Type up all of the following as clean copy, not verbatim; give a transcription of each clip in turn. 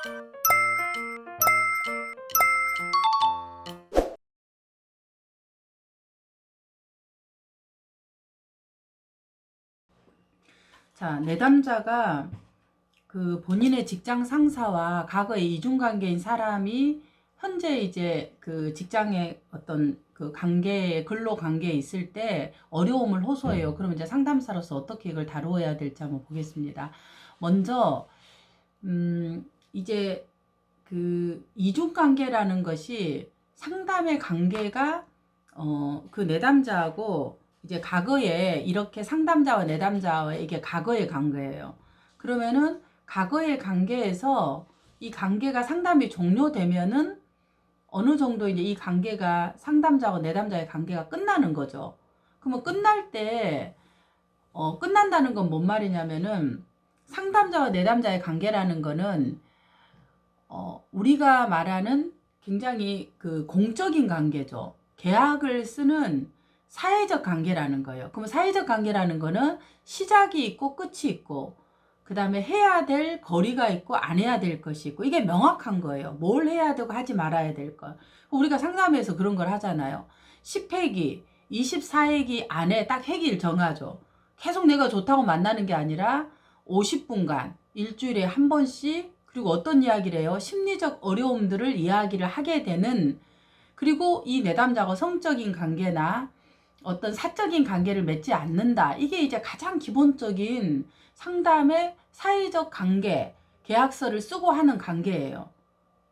자, 내담자가 그 본인의 직장 상사와 과거의 이중관계인 사람이 현재 이제 그 직장의 어떤 그 관계에, 근로 관계에 있을 때 어려움을 호소해요. 그러면 이제 상담사로서 어떻게 이걸 다루어야 될지 한번 보겠습니다. 먼저, 이제 그 이중관계라는 것이 상담의 관계가, 그 내담자하고 이제 과거에 이렇게 상담자와 내담자와 이게 과거의 관계예요. 그러면은 과거의 관계에서 이 관계가 상담이 종료되면은 어느 정도 이제 이 관계가 상담자와 내담자의 관계가 끝나는 거죠. 그러면 끝날 때, 끝난다는 건 뭔 말이냐면은 상담자와 내담자의 관계라는 거는 우리가 말하는 굉장히 그 공적인 관계죠. 계약을 쓰는 사회적 관계라는 거예요. 그럼 사회적 관계라는 거는 시작이 있고 끝이 있고, 그 다음에 해야 될 거리가 있고 안 해야 될 것이 있고, 이게 명확한 거예요. 뭘 해야 되고 하지 말아야 될 것. 우리가 상담에서 그런 걸 하잖아요. 10회기, 24회기 안에 딱 회기를 정하죠. 계속 내가 좋다고 만나는 게 아니라 50분간 일주일에 한 번씩, 그리고 어떤 이야기를 해요? 심리적 어려움들을 이야기를 하게 되는, 그리고 이 내담자가 성적인 관계나 어떤 사적인 관계를 맺지 않는다. 이게 이제 가장 기본적인 상담의 사회적 관계, 계약서를 쓰고 하는 관계예요.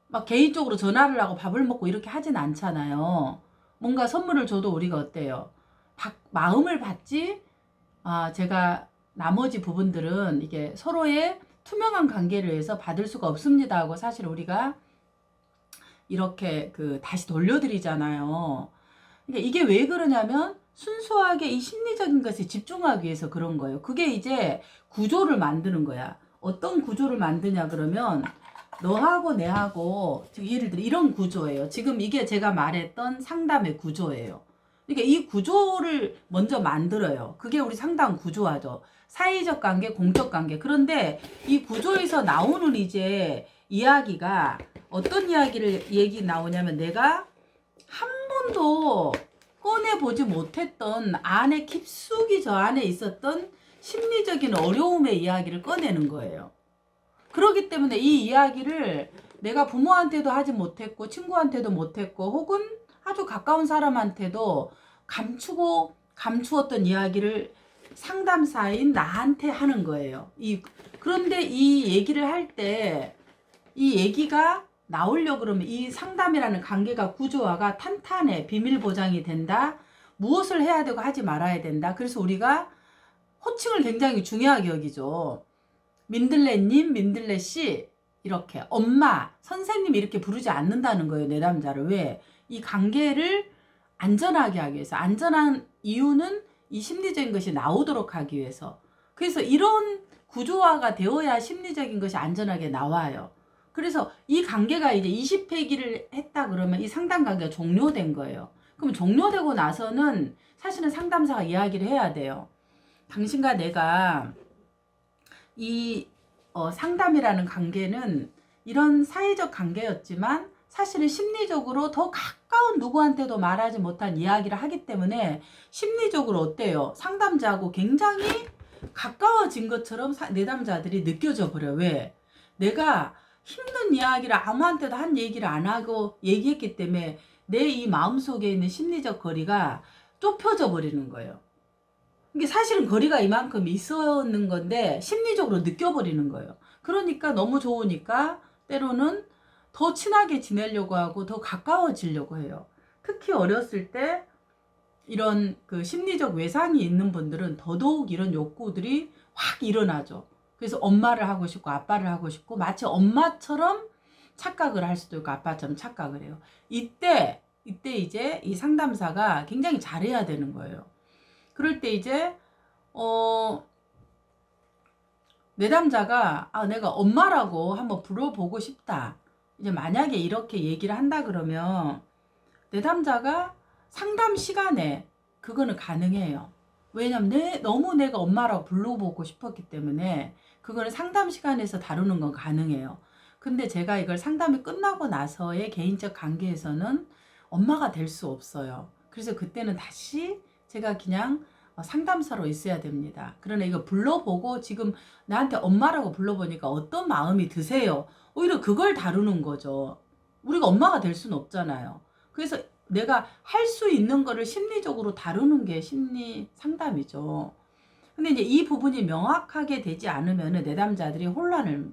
막 개인적으로 전화를 하고 밥을 먹고 이렇게 하진 않잖아요. 뭔가 선물을 줘도 우리가 어때요? 마음을 받지? 제가 나머지 부분들은 이게 서로의 투명한 관계를 위해서 받을 수가 없습니다 하고 사실 우리가 이렇게 그 다시 돌려드리잖아요. 그러니까 이게 왜 그러냐면 순수하게 이 심리적인 것에 집중하기 위해서 그런 거예요. 그게 이제 구조를 만드는 거야. 어떤 구조를 만드냐 그러면 너하고 내하고, 예를 들어 이런 구조예요. 지금 이게 제가 말했던 상담의 구조예요. 그러니까 이 구조를 먼저 만들어요. 그게 우리 상담 구조하죠. 사회적 관계, 공적 관계. 그런데 이 구조에서 나오는 이제 이야기가 어떤 얘기 나오냐면 내가 한 번도 꺼내보지 못했던 안에 깊숙이 저 안에 있었던 심리적인 어려움의 이야기를 꺼내는 거예요. 그렇기 때문에 이 이야기를 내가 부모한테도 하지 못했고 친구한테도 못했고 혹은 아주 가까운 사람한테도 감추었던 이야기를 상담사인 나한테 하는 거예요. 그런데 이 얘기를 할 때 이 얘기가 나오려고 그러면 이 상담이라는 관계가 구조화가 탄탄해. 비밀 보장이 된다. 무엇을 해야 되고 하지 말아야 된다. 그래서 우리가 호칭을 굉장히 중요하게 여기죠. 민들레님, 민들레씨, 이렇게 엄마, 선생님 이렇게 부르지 않는다는 거예요. 내담자를. 왜? 이 관계를 안전하게 하기 위해서. 안전한 이유는 이 심리적인 것이 나오도록 하기 위해서. 그래서 이런 구조화가 되어야 심리적인 것이 안전하게 나와요. 그래서 이 관계가 이제 20회기를 했다 그러면 이 상담 관계가 종료된 거예요. 그럼 종료되고 나서는 사실은 상담사가 이야기를 해야 돼요. 당신과 내가 이 상담이라는 관계는 이런 사회적 관계였지만 사실은 심리적으로 더 가까운 누구한테도 말하지 못한 이야기를 하기 때문에 심리적으로 어때요? 상담자하고 굉장히 가까워진 것처럼 내담자들이 느껴져 버려요. 왜? 내가 힘든 이야기를 아무한테도 한 얘기를 안 하고 얘기했기 때문에 내 이 마음속에 있는 심리적 거리가 좁혀져 버리는 거예요. 이게 사실은 거리가 이만큼 있었는 건데 심리적으로 느껴버리는 거예요. 그러니까 너무 좋으니까 때로는 더 친하게 지내려고 하고 더 가까워지려고 해요. 특히 어렸을 때 이런 그 심리적 외상이 있는 분들은 더더욱 이런 욕구들이 확 일어나죠. 그래서 엄마를 하고 싶고 아빠를 하고 싶고 마치 엄마처럼 착각을 할 수도 있고 아빠처럼 착각을 해요. 이때 이제 이 상담사가 굉장히 잘해야 되는 거예요. 그럴 때 이제 내담자가 내가 엄마라고 한번 불러보고 싶다. 이제 만약에 이렇게 얘기를 한다 그러면 내담자가 상담 시간에 그거는 가능해요. 왜냐면 너무 내가 엄마라고 불러보고 싶었기 때문에 그거는 상담 시간에서 다루는 건 가능해요. 근데 제가 이걸 상담이 끝나고 나서의 개인적 관계에서는 엄마가 될 수 없어요. 그래서 그때는 다시 제가 그냥 상담사로 있어야 됩니다. 그러나 이거 불러보고 지금 나한테 엄마라고 불러보니까 어떤 마음이 드세요? 오히려 그걸 다루는 거죠. 우리가 엄마가 될 수는 없잖아요. 그래서 내가 할 수 있는 거를 심리적으로 다루는 게 심리 상담이죠. 근데 이제 이 부분이 명확하게 되지 않으면 내담자들이 혼란을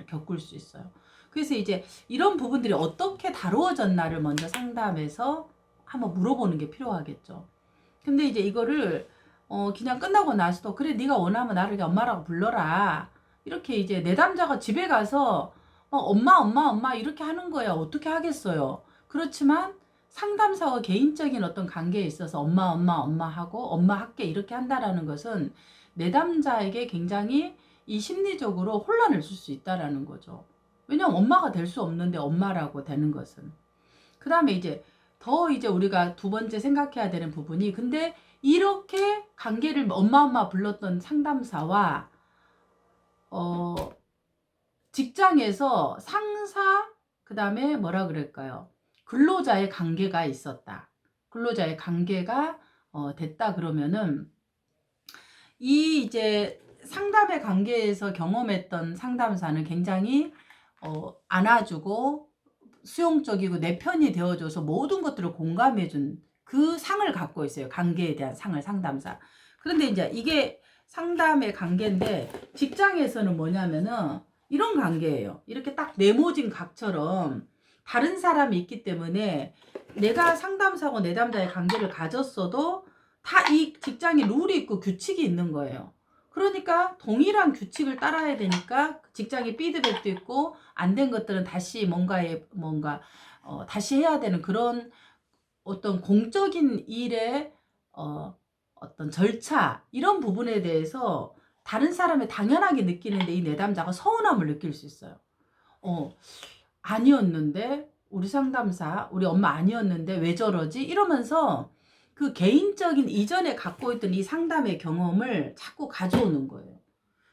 겪을 수 있어요. 그래서 이제 이런 부분들이 어떻게 다루어졌나를 먼저 상담해서 한번 물어보는 게 필요하겠죠. 근데 이제 이거를 그냥 끝나고 나서도 그래 네가 원하면 나를 엄마라고 불러라. 이렇게 이제 내담자가 집에 가서 엄마 엄마 엄마 이렇게 하는 거야. 어떻게 하겠어요. 그렇지만 상담사와 개인적인 어떤 관계에 있어서 엄마 엄마 엄마 하고 엄마 할게 이렇게 한다라는 것은 내담자에게 굉장히 이 심리적으로 혼란을 줄 수 있다라는 거죠. 왜냐면 엄마가 될 수 없는데 엄마라고 되는 것은. 그 다음에 이제 더 이제 우리가 두 번째 생각해야 되는 부분이 근데 이렇게 관계를 엄마 불렀던 상담사와 직장에서 상사 그 다음에 뭐라 그럴까요? 근로자의 관계가 있었다. 근로자의 관계가 됐다 그러면은 이 이제 상담의 관계에서 경험했던 상담사는 굉장히 안아주고 수용적이고 내 편이 되어줘서 모든 것들을 공감해준 그 상을 갖고 있어요. 관계에 대한 상을 상담사. 그런데 이제 이게 상담의 관계인데 직장에서는 뭐냐면은 이런 관계예요. 이렇게 딱 네모진 각처럼 다른 사람이 있기 때문에 내가 상담사고 내담자의 관계를 가졌어도 다 이 직장에 룰이 있고 규칙이 있는 거예요. 그러니까 동일한 규칙을 따라야 되니까 직장에 피드백도 있고 안 된 것들은 다시 뭔가 다시 해야 되는 그런 어떤 공적인 일의 어떤 절차 이런 부분에 대해서 다른 사람이 당연하게 느끼는데 이 내담자가 서운함을 느낄 수 있어요. 아니었는데 우리 상담사 우리 엄마 아니었는데 왜 저러지 이러면서 그 개인적인 이전에 갖고 있던 이 상담의 경험을 자꾸 가져오는 거예요.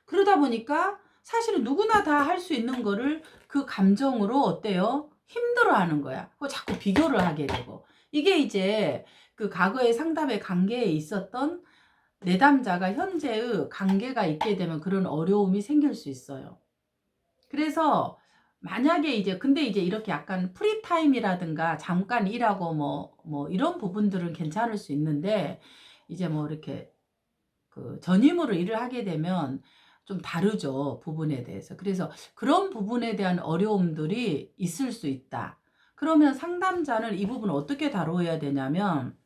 그러다 보니까 사실은 누구나 다 할 수 있는 거를 그 감정으로 어때요? 힘들어하는 거야. 그거 자꾸 비교를 하게 되고 이게 이제 그 과거의 상담의 관계에 있었던 내담자가 현재의 관계가 있게 되면 그런 어려움이 생길 수 있어요. 그래서 만약에 이제 근데 이제 이렇게 약간 프리타임이라든가 잠깐 일하고 뭐 이런 부분들은 괜찮을 수 있는데 이제 뭐 이렇게 그 전임으로 일을 하게 되면 좀 다르죠. 부분에 대해서. 그래서 그런 부분에 대한 어려움들이 있을 수 있다. 그러면 상담자는 이 부분을 어떻게 다루어야 되냐면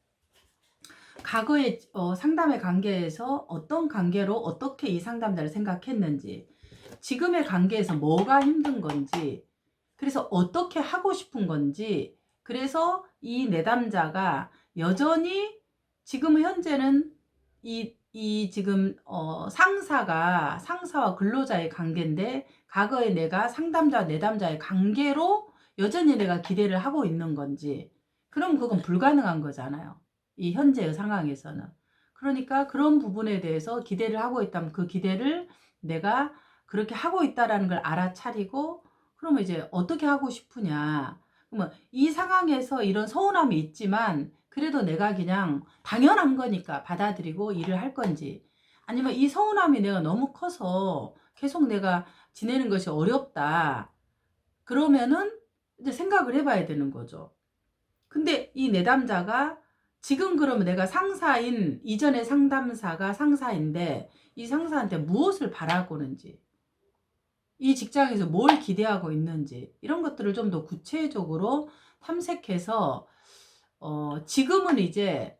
과거의 상담의 관계에서 어떤 관계로 어떻게 이 상담자를 생각했는지 지금의 관계에서 뭐가 힘든 건지 그래서 어떻게 하고 싶은 건지 그래서 이 내담자가 여전히 지금 현재는 이 지금 상사와 근로자의 관계인데 과거에 내가 상담자 내담자의 관계로 여전히 내가 기대를 하고 있는 건지 그럼 그건 불가능한 거잖아요. 이 현재의 상황에서는. 그러니까 그런 부분에 대해서 기대를 하고 있다면 그 기대를 내가 그렇게 하고 있다라는 걸 알아차리고 그러면 이제 어떻게 하고 싶으냐. 그러면 이 상황에서 이런 서운함이 있지만 그래도 내가 그냥 당연한 거니까 받아들이고 일을 할 건지 아니면 이 서운함이 내가 너무 커서 계속 내가 지내는 것이 어렵다. 그러면은 이제 생각을 해봐야 되는 거죠. 근데 이 내담자가 지금 그러면 내가 상사인 이전의 상담사가 상사인데 이 상사한테 무엇을 바라고는지 이 직장에서 뭘 기대하고 있는지 이런 것들을 좀 더 구체적으로 탐색해서 지금은 이제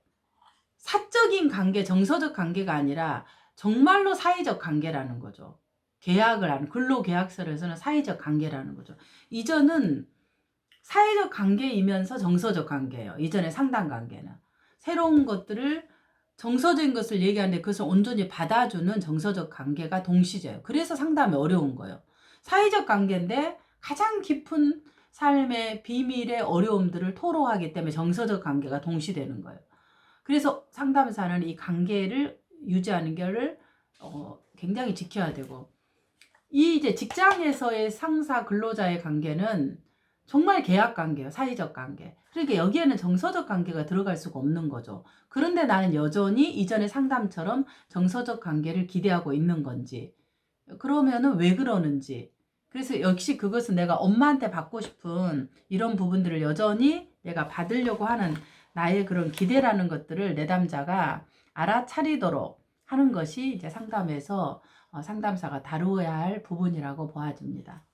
사적인 관계, 정서적 관계가 아니라 정말로 사회적 관계라는 거죠. 계약을 하는 근로계약서에서는 사회적 관계라는 거죠. 이전은 사회적 관계이면서 정서적 관계예요. 이전의 상담 관계는. 새로운 것들을 정서적인 것을 얘기하는데 그것을 온전히 받아주는 정서적 관계가 동시제예요. 그래서 상담이 어려운 거예요. 사회적 관계인데 가장 깊은 삶의 비밀의 어려움들을 토로하기 때문에 정서적 관계가 동시되는 거예요. 그래서 상담사는 이 관계를 유지하는 것을 굉장히 지켜야 되고 이 이제 직장에서의 상사 근로자의 관계는 정말 계약 관계예요. 사회적 관계. 그러니까 여기에는 정서적 관계가 들어갈 수가 없는 거죠. 그런데 나는 여전히 이전의 상담처럼 정서적 관계를 기대하고 있는 건지, 그러면은 왜 그러는지. 그래서 역시 그것은 내가 엄마한테 받고 싶은 이런 부분들을 여전히 내가 받으려고 하는 나의 그런 기대라는 것들을 내담자가 알아차리도록 하는 것이 이제 상담에서 상담사가 다루어야 할 부분이라고 보아집니다.